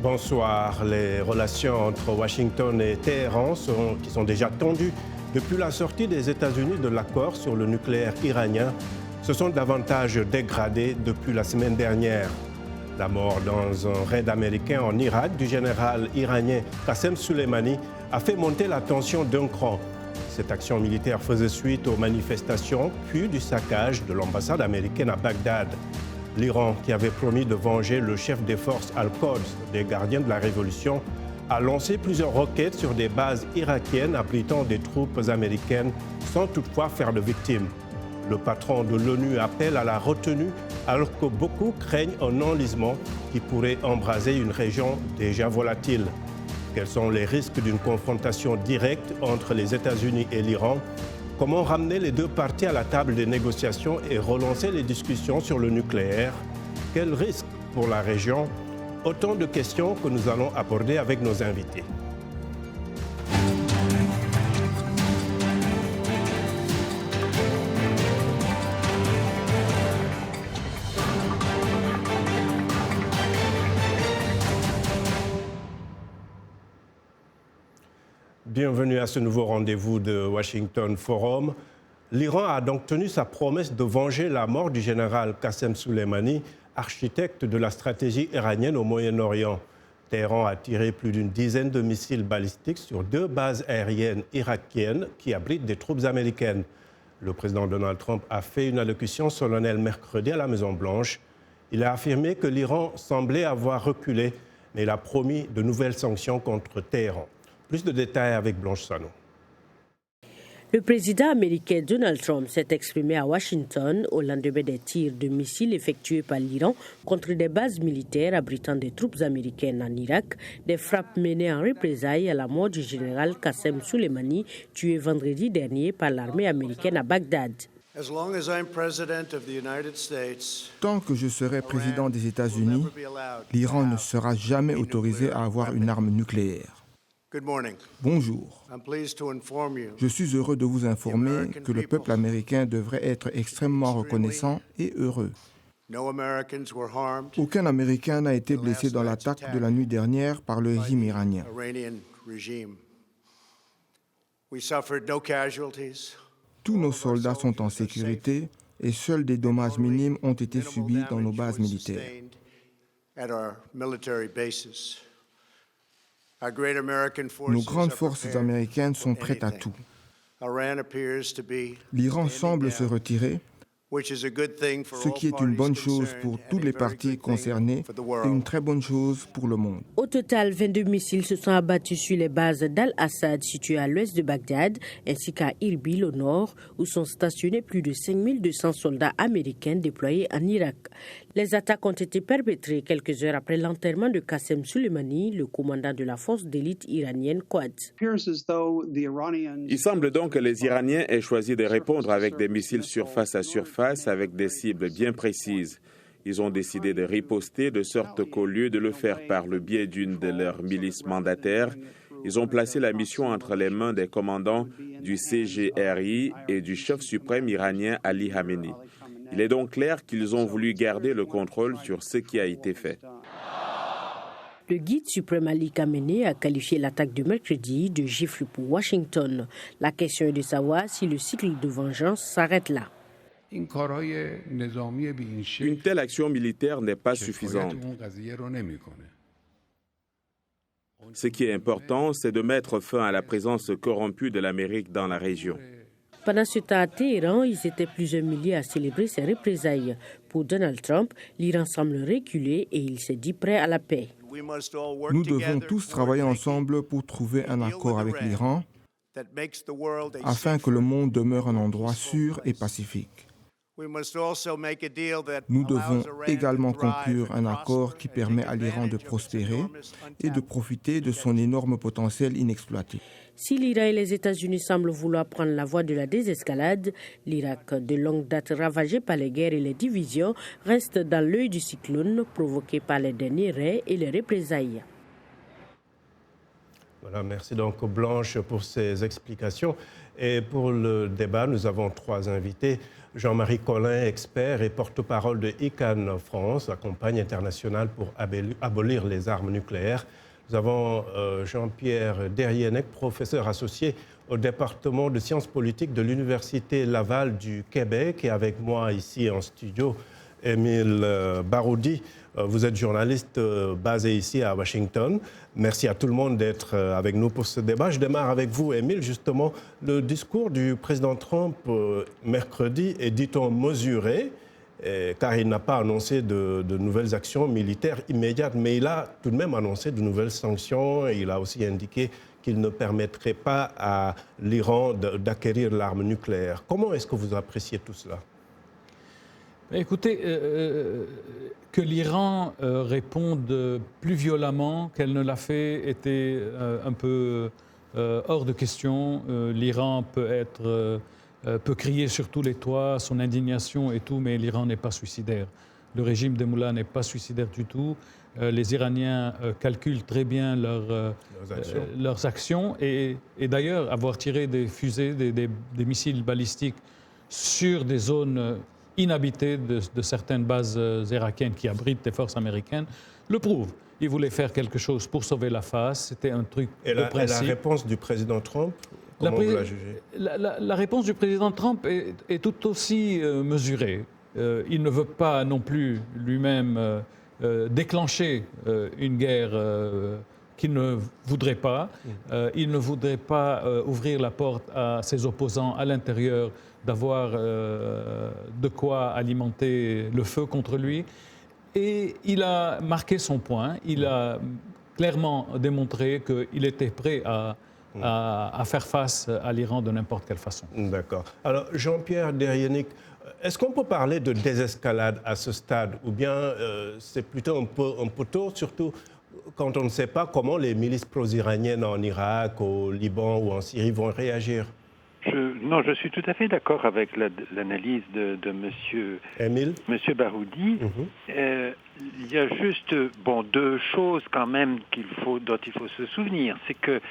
Bonsoir. Les relations entre Washington et Téhéran qui sont déjà tendues depuis la sortie des États-Unis de l'accord sur le nucléaire iranien se sont davantage dégradées depuis la semaine dernière. La mort dans un raid américain en Irak du général iranien Qassem Soleimani a fait monter la tension d'un cran. Cette action militaire faisait suite aux manifestations puis du saccage de l'ambassade américaine à Bagdad. L'Iran, qui avait promis de venger le chef des forces Al-Quds, des gardiens de la Révolution, a lancé plusieurs roquettes sur des bases irakiennes abritant des troupes américaines sans toutefois faire de victimes. Le patron de l'ONU appelle à la retenue alors que beaucoup craignent un enlisement qui pourrait embraser une région déjà volatile. Quels sont les risques d'une confrontation directe entre les États-Unis et l'Iran? Comment ramener les deux parties à la table des négociations et relancer les discussions sur le nucléaire? Quels risques pour la région? Autant de questions que nous allons aborder avec nos invités. Bienvenue à ce nouveau rendez-vous de Washington Forum. L'Iran a donc tenu sa promesse de venger la mort du général Qassem Soleimani, architecte de la stratégie iranienne au Moyen-Orient. Téhéran a tiré plus d'une dizaine de missiles balistiques sur deux bases aériennes irakiennes qui abritent des troupes américaines. Le président Donald Trump a fait une allocution solennelle mercredi à la Maison-Blanche. Il a affirmé que l'Iran semblait avoir reculé, mais il a promis de nouvelles sanctions contre Téhéran. Plus de détails avec Blanche Sano. Le président américain Donald Trump s'est exprimé à Washington au lendemain des tirs de missiles effectués par l'Iran contre des bases militaires abritant des troupes américaines en Irak, des frappes menées en représailles à la mort du général Qassem Soleimani, tué vendredi dernier par l'armée américaine à Bagdad. Tant que je serai président des États-Unis, l'Iran ne sera jamais autorisé à avoir une arme nucléaire. Bonjour. Je suis heureux de vous informer que le peuple américain devrait être extrêmement reconnaissant et heureux. Aucun Américain n'a été blessé dans l'attaque de la nuit dernière par le régime iranien. Tous nos soldats sont en sécurité et seuls des dommages minimes ont été subis dans nos bases militaires. Nos grandes forces américaines sont prêtes à tout. L'Iran semble se retirer, ce qui est une bonne chose pour toutes les parties concernées et une très bonne chose pour le monde. Au total, 22 missiles se sont abattus sur les bases d'Al-Assad situées à l'ouest de Bagdad, ainsi qu'à Irbil au nord, où sont stationnés plus de 5200 soldats américains déployés en Irak. Les attaques ont été perpétrées quelques heures après l'enterrement de Qassem Soleimani, le commandant de la force d'élite iranienne Quds. Il semble donc que les Iraniens aient choisi de répondre avec des missiles surface à surface avec des cibles bien précises. Ils ont décidé de riposter de sorte qu'au lieu de le faire par le biais d'une de leurs milices mandataires, ils ont placé la mission entre les mains des commandants du CGRI et du chef suprême iranien Ali Khamenei. Il est donc clair qu'ils ont voulu garder le contrôle sur ce qui a été fait. Le guide suprême Ali Khamenei a qualifié l'attaque de mercredi de gifle pour Washington. La question est de savoir si le cycle de vengeance s'arrête là. Une telle action militaire n'est pas suffisante. Ce qui est important, c'est de mettre fin à la présence corrompue de l'Amérique dans la région. Pendant ce temps, à Téhéran, ils étaient plusieurs milliers à célébrer ces représailles. Pour Donald Trump, l'Iran semble reculer et il s'est dit prêt à la paix. Nous devons tous travailler ensemble pour trouver un accord avec l'Iran afin que le monde demeure un endroit sûr et pacifique. Nous devons également conclure un accord qui permet à l'Iran de prospérer et de profiter de son énorme potentiel inexploité. Si l'Iran et les États-Unis semblent vouloir prendre la voie de la désescalade, l'Irak, de longue date ravagé par les guerres et les divisions, reste dans l'œil du cyclone provoqué par les derniers raids et les représailles. Voilà, merci donc Blanche pour ces explications. Et pour le débat, nous avons trois invités. Jean-Marie Collin, expert et porte-parole de ICAN France, la compagnie internationale pour abolir les armes nucléaires. Nous avons Jean-Pierre Derrienec, professeur associé au département de sciences politiques de l'Université Laval du Québec. Et avec moi ici en studio, Émile Baroudi. Vous êtes journaliste basé ici à Washington. Merci à tout le monde d'être avec nous pour ce débat. Je démarre avec vous, Émile. Justement, le discours du président Trump mercredi est, dit-on, mesuré, car il n'a pas annoncé de nouvelles actions militaires immédiates, mais il a tout de même annoncé de nouvelles sanctions. Et il a aussi indiqué qu'il ne permettrait pas à l'Iran d'acquérir l'arme nucléaire. Comment est-ce que vous appréciez tout cela ? Écoutez, que l'Iran réponde plus violemment qu'elle ne l'a fait était un peu hors de question. L'Iran peut crier sur tous les toits son indignation et tout, mais l'Iran n'est pas suicidaire. Le régime des moullas n'est pas suicidaire du tout. Les Iraniens calculent très bien leurs actions. Et d'ailleurs, avoir tiré des fusées, des missiles balistiques sur des zones inhabitées de certaines bases irakiennes qui abritent des forces américaines, le prouve. Ils voulaient faire quelque chose pour sauver la face, c'était un truc de principe. Et la réponse du président Trump, comment vous la jugez ? La réponse du président Trump est tout aussi mesurée. Il ne veut pas non plus lui-même déclencher une guerre qu'il ne voudrait pas. Il ne voudrait pas ouvrir la porte à ses opposants à l'intérieur, d'avoir de quoi alimenter le feu contre lui. Et il a marqué son point. Il a clairement démontré qu'il était prêt à faire face à l'Iran de n'importe quelle façon. D'accord. Alors, Jean-Pierre Derrienec, est-ce qu'on peut parler de désescalade à ce stade? Ou bien c'est plutôt un peu tôt, surtout quand on ne sait pas comment les milices pro-iraniennes en Irak, au Liban ou en Syrie vont réagir? Non, je suis tout à fait d'accord avec l'analyse de Monsieur Baroudi. Il y a juste deux choses quand même dont il faut se souvenir. C'est que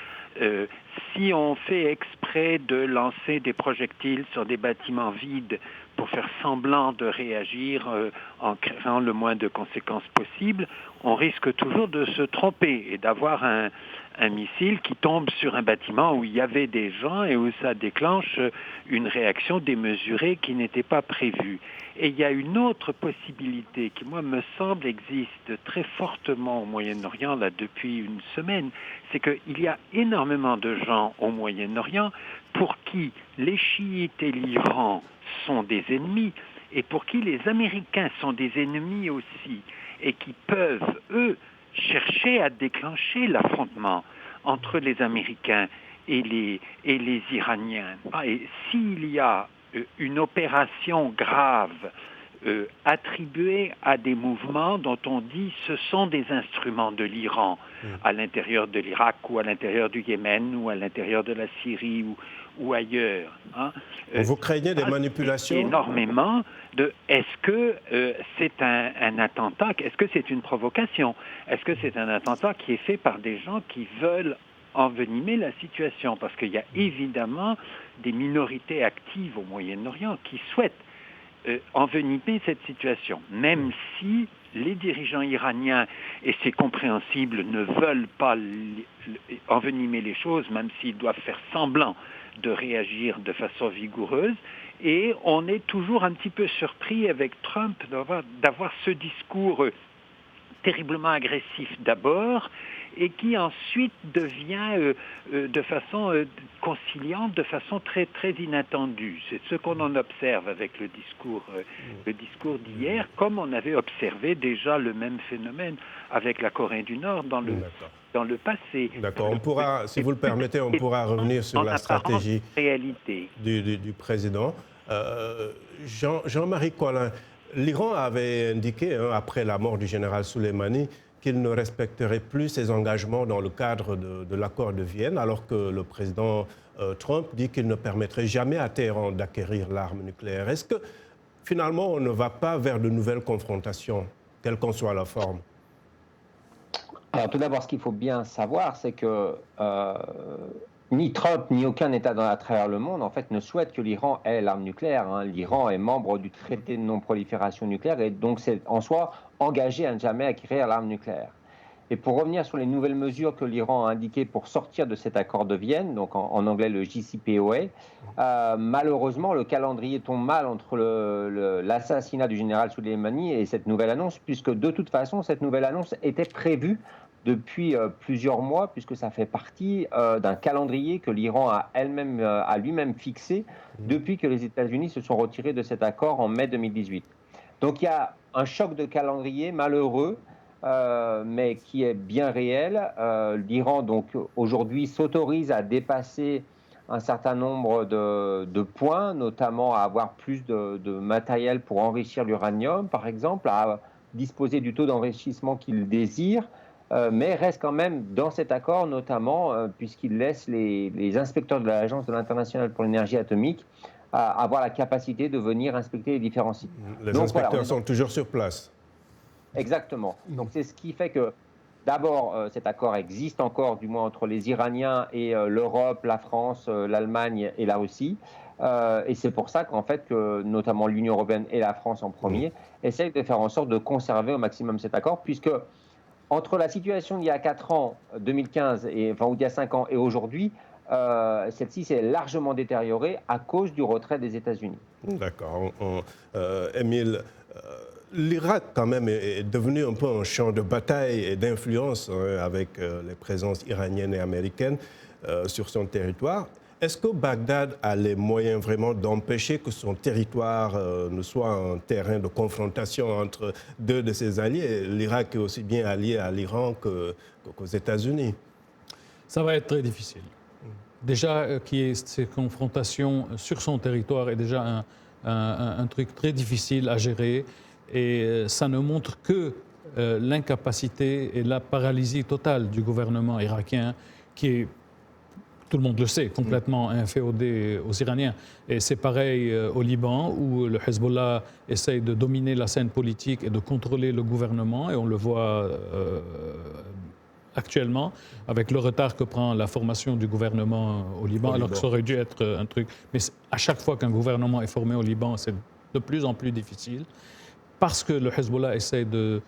si on fait exprès de lancer des projectiles sur des bâtiments vides pour faire semblant de réagir en créant le moins de conséquences possibles, on risque toujours de se tromper et d'avoir un missile qui tombe sur un bâtiment où il y avait des gens et où ça déclenche une réaction démesurée qui n'était pas prévue. Et il y a une autre possibilité qui, moi, me semble existe très fortement au Moyen-Orient là, depuis une semaine, c'est qu'il y a énormément de gens au Moyen-Orient pour qui les chiites et l'Iran sont des ennemis et pour qui les Américains sont des ennemis aussi et qui peuvent, eux, chercher à déclencher l'affrontement entre les Américains et les Iraniens. Et s'il y a une opération grave attribuée à des mouvements dont on dit ce sont des instruments de l'Iran à l'intérieur de l'Irak ou à l'intérieur du Yémen ou à l'intérieur de la Syrie ou ailleurs. Vous craignez des manipulations? Énormément de est-ce que c'est un attentat, est-ce que c'est une provocation, est-ce que c'est un attentat qui est fait par des gens qui veulent envenimer la situation, parce qu'il y a évidemment des minorités actives au Moyen-Orient qui souhaitent envenimer cette situation, même si les dirigeants iraniens, et c'est compréhensible, ne veulent pas envenimer les choses, même s'ils doivent faire semblant de réagir de façon vigoureuse. Et on est toujours un petit peu surpris avec Trump d'avoir ce discours terriblement agressif d'abord et qui ensuite devient de façon conciliante, de façon très, très inattendue. C'est ce qu'on en observe avec le discours d'hier, comme on avait observé déjà le même phénomène avec la Corée du Nord dans le passé. D'accord. On pourra, si vous le permettez, on pourra revenir sur la stratégie du président. Jean-Marie Collin, l'Iran avait indiqué, après la mort du général Soleimani, qu'il ne respecterait plus ses engagements dans le cadre de l'accord de Vienne, alors que le président Trump dit qu'il ne permettrait jamais à Téhéran d'acquérir l'arme nucléaire. Est-ce que, finalement, on ne va pas vers de nouvelles confrontations, quelle qu'en soit la forme? Alors, tout d'abord, ce qu'il faut bien savoir, c'est que ni Trump ni aucun État à travers le monde en fait ne souhaite que l'Iran ait l'arme nucléaire. Hein. L'Iran est membre du traité de non-prolifération nucléaire et donc c'est en soi engagé à ne jamais acquérir l'arme nucléaire. Et pour revenir sur les nouvelles mesures que l'Iran a indiquées pour sortir de cet accord de Vienne, donc en anglais le JCPOA, malheureusement le calendrier tombe mal entre l'assassinat du général Soleimani et cette nouvelle annonce, puisque de toute façon cette nouvelle annonce était prévue depuis plusieurs mois, puisque ça fait partie d'un calendrier que l'Iran a lui-même fixé depuis que les États-Unis se sont retirés de cet accord en mai 2018. Donc il y a un choc de calendrier malheureux, mais qui est bien réel. L'Iran, donc, aujourd'hui, s'autorise à dépasser un certain nombre de points, notamment à avoir plus de matériel pour enrichir l'uranium, par exemple, à disposer du taux d'enrichissement qu'il désire, mais reste quand même dans cet accord, notamment puisqu'il laisse les inspecteurs de l'Agence de l'Internationale pour l'énergie atomique avoir la capacité de venir inspecter les différents sites. Les inspecteurs sont toujours sur place. Exactement. Donc c'est ce qui fait que, d'abord, cet accord existe encore, du moins entre les Iraniens et l'Europe, la France, l'Allemagne et la Russie. Et c'est pour ça qu'en fait, que, notamment l'Union européenne et la France en premier, essayent de faire en sorte de conserver au maximum cet accord, puisque entre la situation d'il y a 4 ans, 2015, ou d'il y a 5 ans, et aujourd'hui, celle-ci s'est largement détériorée à cause du retrait des États-Unis. D'accord. Émile, l'Irak, quand même, est devenu un peu un champ de bataille et d'influence avec les présences iraniennes et américaines sur son territoire. Est-ce que Bagdad a les moyens vraiment d'empêcher que son territoire ne soit un terrain de confrontation entre deux de ses alliés? L'Irak est aussi bien allié à l'Iran qu'aux États-Unis. Ça va être très difficile. Déjà, qu'il y ait ces confrontations sur son territoire est déjà un truc très difficile à gérer. Et ça ne montre que l'incapacité et la paralysie totale du gouvernement irakien qui est, tout le monde le sait, complètement inféodé aux Iraniens. Et c'est pareil au Liban où le Hezbollah essaye de dominer la scène politique et de contrôler le gouvernement. Et on le voit actuellement avec le retard que prend la formation du gouvernement au Liban, alors que ça aurait dû être un truc. Mais à chaque fois qu'un gouvernement est formé au Liban, c'est de plus en plus difficile. Parce que le Hezbollah essaie de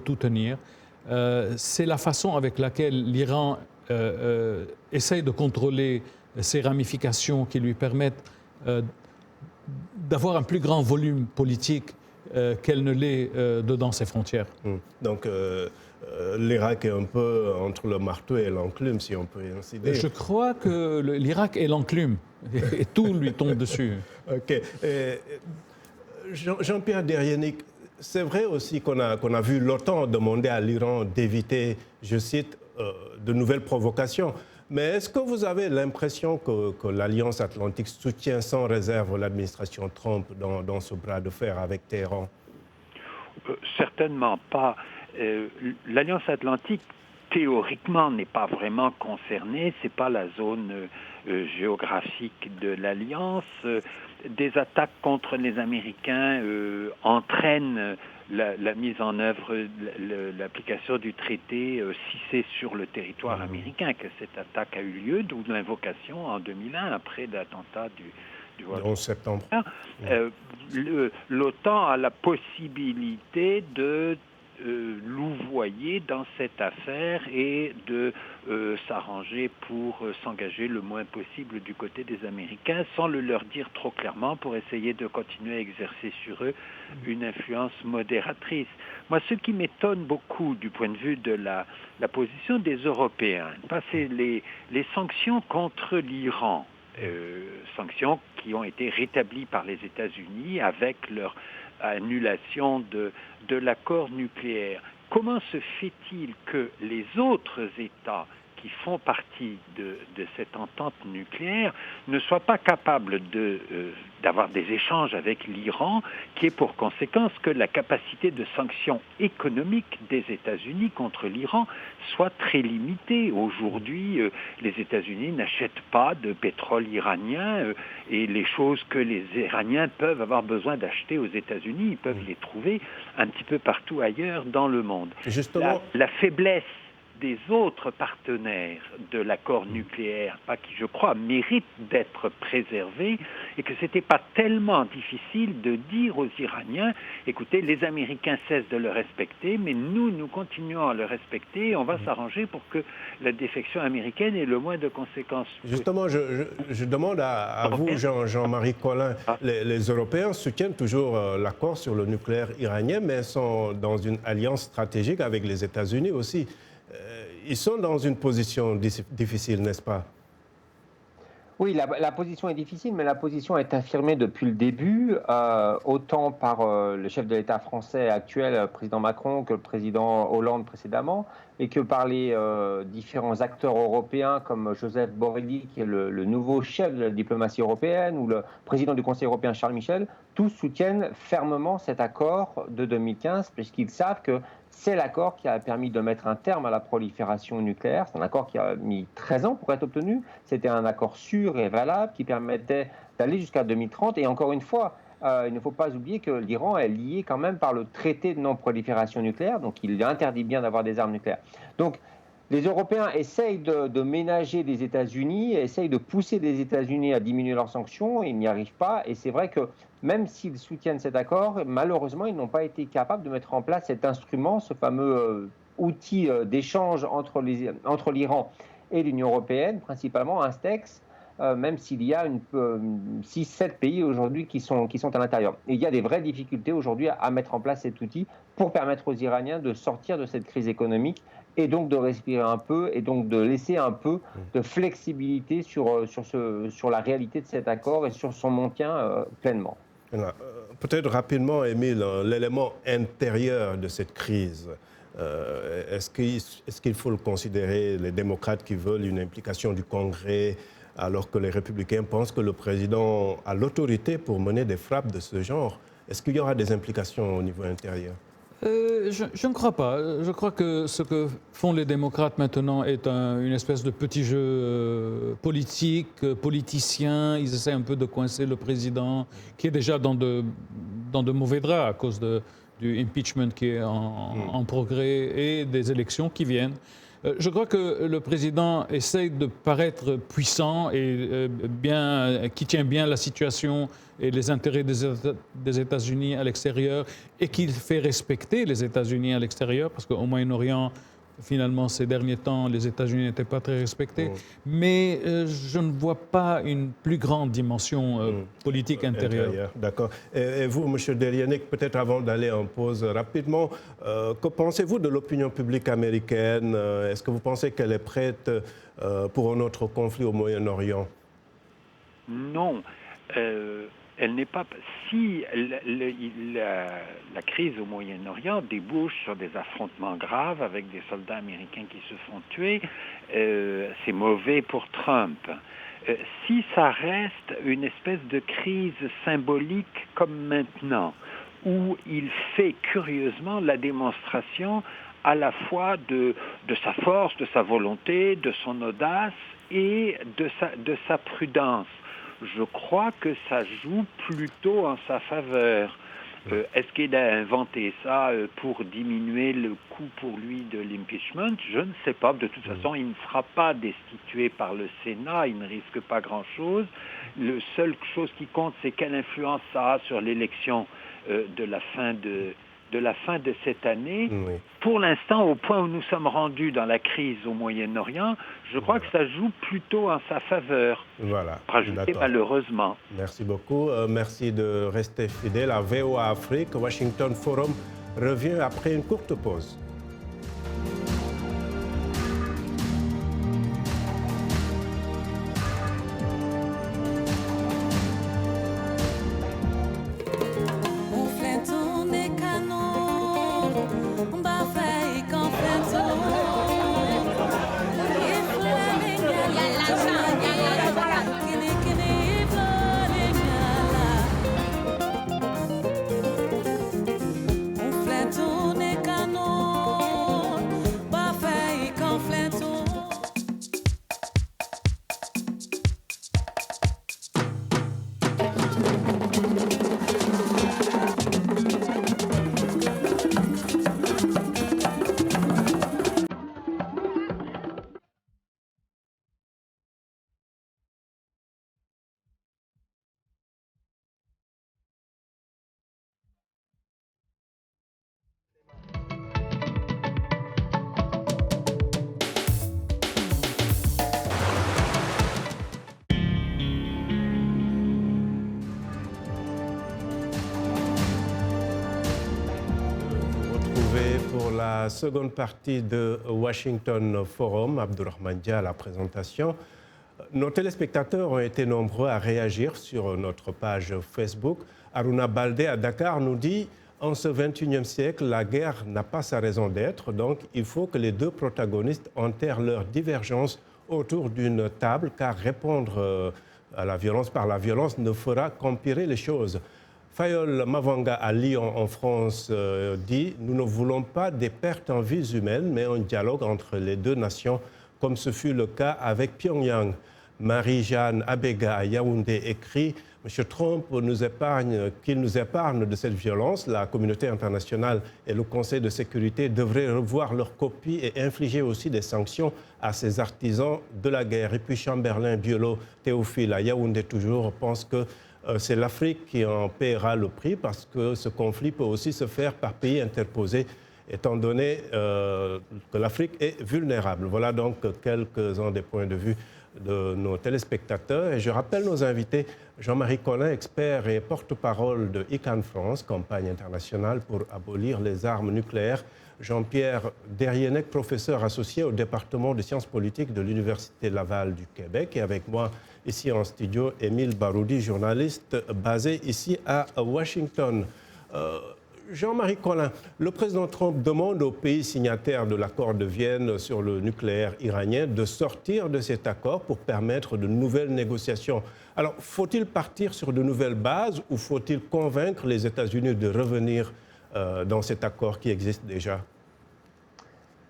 tout tenir. C'est la façon avec laquelle l'Iran essaie de contrôler ces ramifications qui lui permettent d'avoir un plus grand volume politique qu'elle ne l'est dedans ses frontières. Donc l'Irak est un peu entre le marteau et l'enclume, si on peut ainsi dire. Je crois que l'Irak est l'enclume et tout lui tombe dessus. OK. Jean-Pierre Derienic, c'est vrai aussi qu'on a vu l'OTAN demander à l'Iran d'éviter, je cite, de nouvelles provocations. Mais est-ce que vous avez l'impression que l'Alliance Atlantique soutient sans réserve l'administration Trump dans ce bras de fer avec Téhéran? Certainement pas. L'Alliance Atlantique, théoriquement, n'est pas vraiment concernée. Ce n'est pas la zone géographique de l'Alliance. Des attaques contre les Américains entraînent la mise en œuvre, l'application du traité si c'est sur le territoire américain que cette attaque a eu lieu, d'où l'invocation en 2001, après l'attentat du 11 septembre. L'OTAN a la possibilité de louvoyer dans cette affaire et de s'arranger pour s'engager le moins possible du côté des Américains sans le leur dire trop clairement pour essayer de continuer à exercer sur eux une influence modératrice. Moi, ce qui m'étonne beaucoup du point de vue de la position des Européens, c'est les sanctions contre l'Iran, sanctions qui ont été rétablies par les États-Unis avec leur annulation de l'accord nucléaire. Comment se fait-il que les autres États qui font partie de cette entente nucléaire ne soient pas capables d'avoir des échanges avec l'Iran, qui est pour conséquence que la capacité de sanction économique des États-Unis contre l'Iran soit très limitée. Aujourd'hui, les États-Unis n'achètent pas de pétrole iranien et les choses que les Iraniens peuvent avoir besoin d'acheter aux États-Unis, ils peuvent les trouver un petit peu partout ailleurs dans le monde. Justement, La faiblesse des autres partenaires de l'accord nucléaire, qui, je crois, méritent d'être préservés, et que ce n'était pas tellement difficile de dire aux Iraniens, écoutez, les Américains cessent de le respecter, mais nous continuons à le respecter, et on va s'arranger pour que la défection américaine ait le moins de conséquences. Justement, je demande à vous, Jean-Marie Collin, les Européens soutiennent toujours l'accord sur le nucléaire iranien, mais sont dans une alliance stratégique avec les États-Unis aussi. Ils sont dans une position difficile, n'est-ce pas? Oui, la position est difficile, mais la position est affirmée depuis le début, autant par le chef de l'État français actuel, le président Macron, que le président Hollande précédemment, et que par les différents acteurs européens comme Joseph Borrell, qui est le nouveau chef de la diplomatie européenne, ou le président du Conseil européen Charles Michel. Tous soutiennent fermement cet accord de 2015, puisqu'ils savent que c'est l'accord qui a permis de mettre un terme à la prolifération nucléaire. C'est un accord qui a mis 13 ans pour être obtenu. C'était un accord sûr et valable qui permettait d'aller jusqu'à 2030. Et encore une fois, il ne faut pas oublier que l'Iran est lié quand même par le traité de non-prolifération nucléaire. Donc il interdit bien d'avoir des armes nucléaires. Donc les Européens essayent de ménager les États-Unis, essayent de pousser les États-Unis à diminuer leurs sanctions. Ils n'y arrivent pas. Et c'est vrai que même s'ils soutiennent cet accord, malheureusement, ils n'ont pas été capables de mettre en place cet instrument, ce fameux outil d'échange entre l'Iran et l'Union européenne, principalement Instex, même s'il y a 6-7 pays aujourd'hui qui sont à l'intérieur. Et il y a des vraies difficultés aujourd'hui à mettre en place cet outil pour permettre aux Iraniens de sortir de cette crise économique et donc de respirer un peu et donc de laisser un peu de flexibilité sur la réalité de cet accord et sur son maintien pleinement. Peut-être rapidement, Émile, l'élément intérieur de cette crise, est-ce qu'il faut le considérer, les démocrates qui veulent une implication du Congrès, alors que les républicains pensent que le président a l'autorité pour mener des frappes de ce genre? Est-ce qu'il y aura des implications au niveau intérieur? Je ne crois pas. Je crois que ce que font les démocrates maintenant est une espèce de petit jeu politicien. Ils essaient un peu de coincer le président, qui est déjà dans de mauvais draps à cause du impeachment qui est en progrès et des élections qui viennent. Je crois que le président essaye de paraître puissant et qui tient bien la situation et les intérêts des États-Unis à l'extérieur et qu'il fait respecter les États-Unis à l'extérieur, parce qu'au Moyen-Orient, finalement, ces derniers temps, les États-Unis n'étaient pas très respectés. Mais je ne vois pas une plus grande dimension politique intérieure. D'accord. Et vous, M. Delianek, peut-être avant d'aller en pause rapidement, que pensez-vous de l'opinion publique américaine? Est-ce que vous pensez qu'elle est prête pour un autre conflit au Moyen-Orient? Non. Elle n'est pas. Si la crise au Moyen-Orient débouche sur des affrontements graves avec des soldats américains qui se font tuer, c'est mauvais pour Trump. Si ça reste une espèce de crise symbolique comme maintenant, où il fait curieusement la démonstration à la fois de sa force, de sa volonté, de son audace et de sa prudence, je crois que ça joue plutôt en sa faveur. Est-ce qu'il a inventé ça pour diminuer le coût pour lui de l'impeachment? Je ne sais pas. De toute façon, il ne sera pas destitué par le Sénat. Il ne risque pas grand-chose. La seule chose qui compte, c'est quelle influence ça a sur l'élection de la fin de cette année. Oui. Pour l'instant, au point où nous sommes rendus dans la crise au Moyen-Orient, je crois que ça joue plutôt en sa faveur. Voilà. Rajouté malheureusement. Merci beaucoup. Merci de rester fidèle à VOA Afrique. Washington Forum revient après une courte pause. On flette, on est canon. retrouver pour la seconde partie de Washington Forum. Abdourahmane Dia à la présentation. Nos téléspectateurs ont été nombreux à réagir sur notre page Facebook. Aruna Baldé à Dakar nous dit « En ce 21e siècle, la guerre n'a pas sa raison d'être, donc il faut que les deux protagonistes enterrent leurs divergences autour d'une table, car répondre à la violence par la violence ne fera qu'empirer les choses. » Fayol Mavanga à Lyon, en France, dit « Nous ne voulons pas des pertes en vies humaines, mais un dialogue entre les deux nations, comme ce fut le cas avec Pyongyang. » Marie-Jeanne Abega à Yaoundé écrit « M. Trump qu'il nous épargne de cette violence. La communauté internationale et le Conseil de sécurité devraient revoir leur copie et infliger aussi des sanctions à ces artisans de la guerre. » Et puis Chamberlain Biolo Théophile à Yaoundé toujours pense que c'est l'Afrique qui en paiera le prix parce que ce conflit peut aussi se faire par pays interposés, étant donné que l'Afrique est vulnérable. Voilà donc quelques-uns des points de vue de nos téléspectateurs. Et je rappelle nos invités, Jean-Marie Collin, expert et porte-parole de ICAN France, campagne internationale pour abolir les armes nucléaires. Jean-Pierre Derrienec, professeur associé au département de sciences politiques de l'Université Laval du Québec. Et avec moi, ici en studio, Émile Baroudi, journaliste basé ici à Washington. Jean-Marie Collin, le président Trump demande aux pays signataires de l'accord de Vienne sur le nucléaire iranien de sortir de cet accord pour permettre de nouvelles négociations. Alors, faut-il partir sur de nouvelles bases ou faut-il convaincre les États-Unis de revenir dans cet accord qui existe déjà?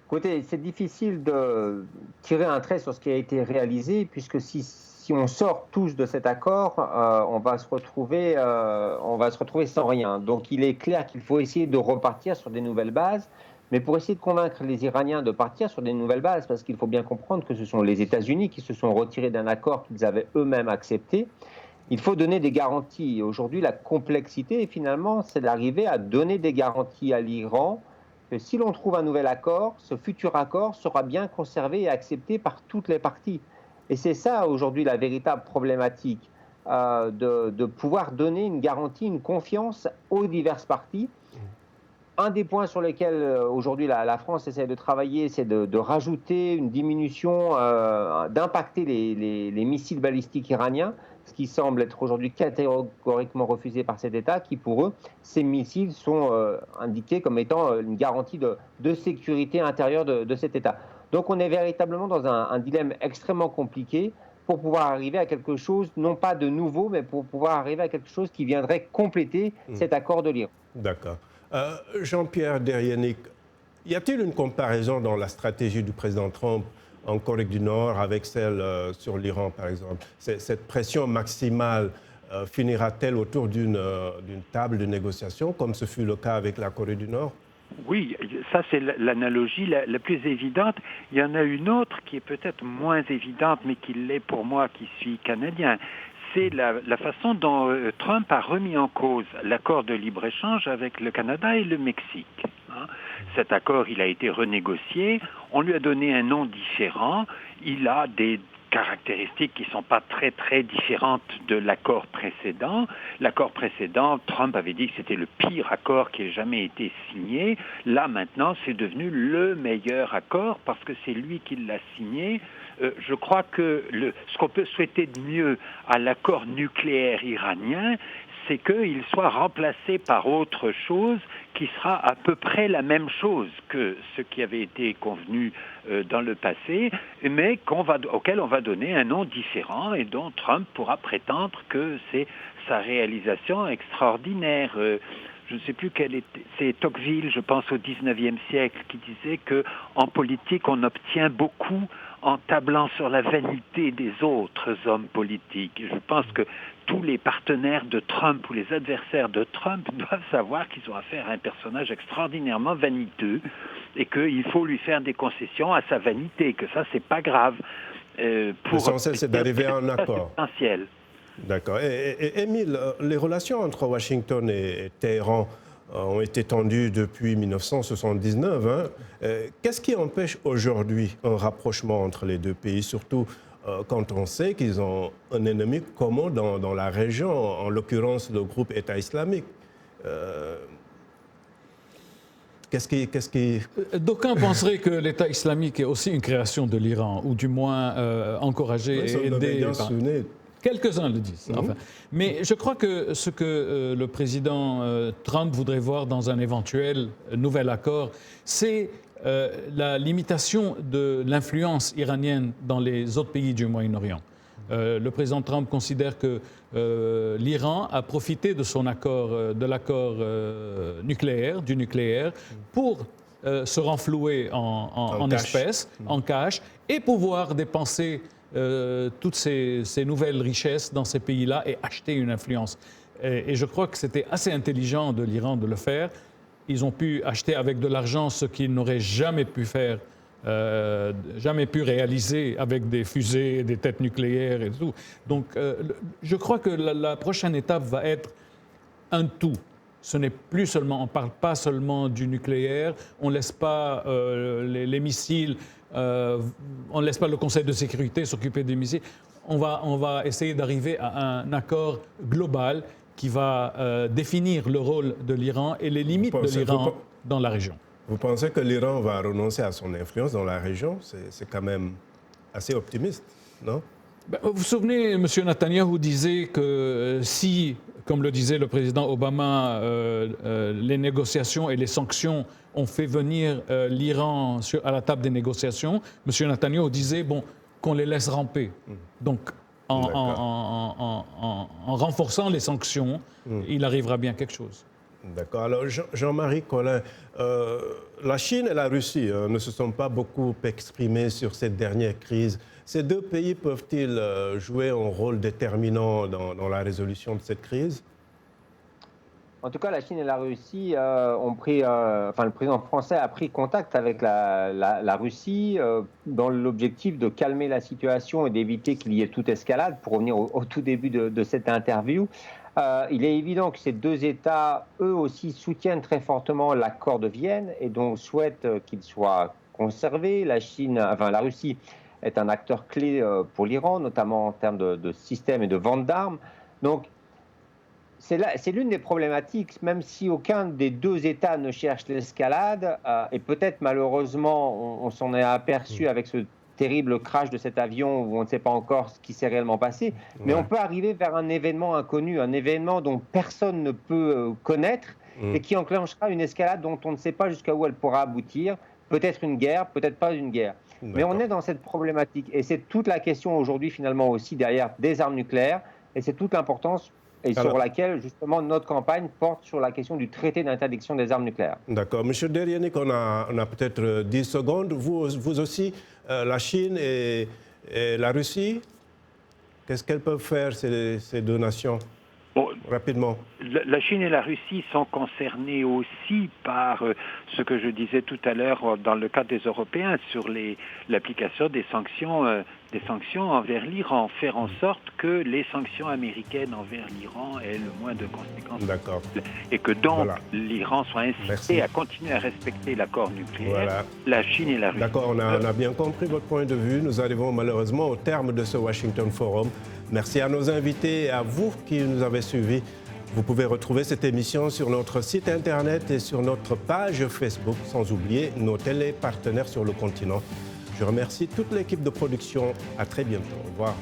Écoutez, c'est difficile de tirer un trait sur ce qui a été réalisé, puisque si on sort tous de cet accord, on va se retrouver sans rien. Donc il est clair qu'il faut essayer de repartir sur des nouvelles bases, mais pour essayer de convaincre les Iraniens de partir sur des nouvelles bases, parce qu'il faut bien comprendre que ce sont les États-Unis qui se sont retirés d'un accord qu'ils avaient eux-mêmes accepté, il faut donner des garanties. Aujourd'hui, la complexité, finalement, c'est d'arriver à donner des garanties à l'Iran que si l'on trouve un nouvel accord, ce futur accord sera bien conservé et accepté par toutes les parties. Et c'est ça, aujourd'hui, la véritable problématique, de pouvoir donner une garantie, une confiance aux diverses parties. Un des points sur lesquels, aujourd'hui, la France essaie de travailler, c'est de rajouter une diminution, d'impacter les missiles balistiques iraniens, ce qui semble être aujourd'hui catégoriquement refusé par cet État, qui, pour eux, ces missiles sont indiqués comme étant une garantie de sécurité intérieure de cet État. Donc on est véritablement dans un dilemme extrêmement compliqué pour pouvoir arriver à quelque chose, non pas de nouveau, mais pour pouvoir arriver à quelque chose qui viendrait compléter cet accord de l'Iran. D'accord. Jean-Pierre Derrienec, y a-t-il une comparaison dans la stratégie du président Trump en Corée du Nord avec celle sur l'Iran, par exemple? Cette pression maximale finira-t-elle autour d'une table de négociation, comme ce fut le cas avec la Corée du Nord? Oui, ça c'est l'analogie la plus évidente. Il y en a une autre qui est peut-être moins évidente, mais qui l'est pour moi qui suis canadien. C'est la façon dont Trump a remis en cause l'accord de libre-échange avec le Canada et le Mexique. Cet accord, il a été renégocié, on lui a donné un nom différent, il a des caractéristiques qui ne sont pas très très différentes de l'accord précédent. L'accord précédent, Trump avait dit que c'était le pire accord qui ait jamais été signé. Là maintenant, c'est devenu le meilleur accord parce que c'est lui qui l'a signé. Je crois que ce qu'on peut souhaiter de mieux à l'accord nucléaire iranien, c'est qu'il soit remplacé par autre chose qui sera à peu près la même chose que ce qui avait été convenu dans le passé, mais auquel on va donner un nom différent et dont Trump pourra prétendre que c'est sa réalisation extraordinaire. Je ne sais plus quel était, c'est Tocqueville, je pense au 19e siècle, qui disait qu'en politique, on obtient beaucoup en tablant sur la vanité des autres hommes politiques. Et je pense que tous les partenaires de Trump ou les adversaires de Trump doivent savoir qu'ils ont affaire à un personnage extraordinairement vaniteux et qu'il faut lui faire des concessions à sa vanité, que ça, c'est pas grave. L'essentiel, c'est d'arriver à un accord. C'est essentiel. D'accord. Et Émile, les relations entre Washington et Téhéran ont été tendues depuis 1979. Qu'est-ce qui empêche aujourd'hui un rapprochement entre les deux pays, surtout quand on sait qu'ils ont un ennemi commun dans la région, en l'occurrence le groupe État islamique? D'aucuns penseraient que l'État islamique est aussi une création de l'Iran, ou du moins encouragé et aidé. Quelques-uns le disent. Enfin. Mais je crois que ce que le président Trump voudrait voir dans un éventuel nouvel accord, c'est la limitation de l'influence iranienne dans les autres pays du Moyen-Orient. Le président Trump considère que l'Iran a profité de son accord, de l'accord nucléaire, du nucléaire, pour se renflouer en espèces, en cash, et pouvoir dépenser toutes ces nouvelles richesses dans ces pays-là et acheter une influence. Et je crois que c'était assez intelligent de l'Iran de le faire. Ils ont pu acheter avec de l'argent ce qu'ils n'auraient jamais pu faire, jamais pu réaliser avec des fusées, des têtes nucléaires et tout. Donc je crois que la prochaine étape va être un tout. Ce n'est plus seulement, on ne parle pas seulement du nucléaire, on ne laisse pas les missiles, on ne laisse pas le Conseil de sécurité s'occuper des missiles. On va essayer d'arriver à un accord global qui va définir le rôle de l'Iran et les limites de l'Iran dans la région. Vous pensez que l'Iran va renoncer à son influence dans la région? C'est quand même assez optimiste, non? Vous vous souvenez, M. Netanyahou disait que si, comme le disait le président Obama, les négociations et les sanctions ont fait venir l'Iran à la table des négociations, M. Netanyahou disait qu'on les laisse ramper. Donc, en renforçant les sanctions, il arrivera bien quelque chose. D'accord. Alors, Jean-Marie Collin, la Chine et la Russie ne se sont pas beaucoup exprimés sur cette dernière crise. Ces deux pays peuvent-ils jouer un rôle déterminant dans la résolution de cette crise? En tout cas, la Chine et la Russie ont pris, le président français a pris contact avec la Russie dans l'objectif de calmer la situation et d'éviter qu'il y ait toute escalade. Pour revenir au tout début de cette interview, il est évident que ces deux États, eux aussi, soutiennent très fortement l'accord de Vienne et donc souhaitent qu'il soit conservé. La Russie est un acteur clé pour l'Iran, notamment en termes de systèmes et de vente d'armes. Donc, c'est l'une des problématiques, même si aucun des deux États ne cherche l'escalade, et peut-être malheureusement on s'en est aperçu avec ce terrible crash de cet avion où on ne sait pas encore ce qui s'est réellement passé, mais on peut arriver vers un événement inconnu, un événement dont personne ne peut connaître et qui enclenchera une escalade dont on ne sait pas jusqu'à où elle pourra aboutir, peut-être une guerre, peut-être pas une guerre. Mais on est dans cette problématique et c'est toute la question aujourd'hui finalement aussi derrière des armes nucléaires et c'est toute l'importance et sur laquelle, justement, notre campagne porte sur la question du traité d'interdiction des armes nucléaires. D'accord. Monsieur Derienic, on a peut-être 10 secondes. Vous aussi, la Chine et la Russie, qu'est-ce qu'elles peuvent faire, ces deux nations? Rapidement. La Chine et la Russie sont concernées aussi par ce que je disais tout à l'heure dans le cadre des Européens sur l'application des sanctions envers l'Iran, faire en sorte que les sanctions américaines envers l'Iran aient le moins de conséquences. D'accord. Et que donc l'Iran soit incité à continuer à respecter l'accord nucléaire, la Chine et la Russie. D'accord, on a bien compris votre point de vue. Nous arrivons malheureusement au terme de ce Washington Forum. Merci à nos invités et à vous qui nous avez suivis. Vous pouvez retrouver cette émission sur notre site Internet et sur notre page Facebook, sans oublier nos télépartenaires sur le continent. Je remercie toute l'équipe de production. À très bientôt. Au revoir.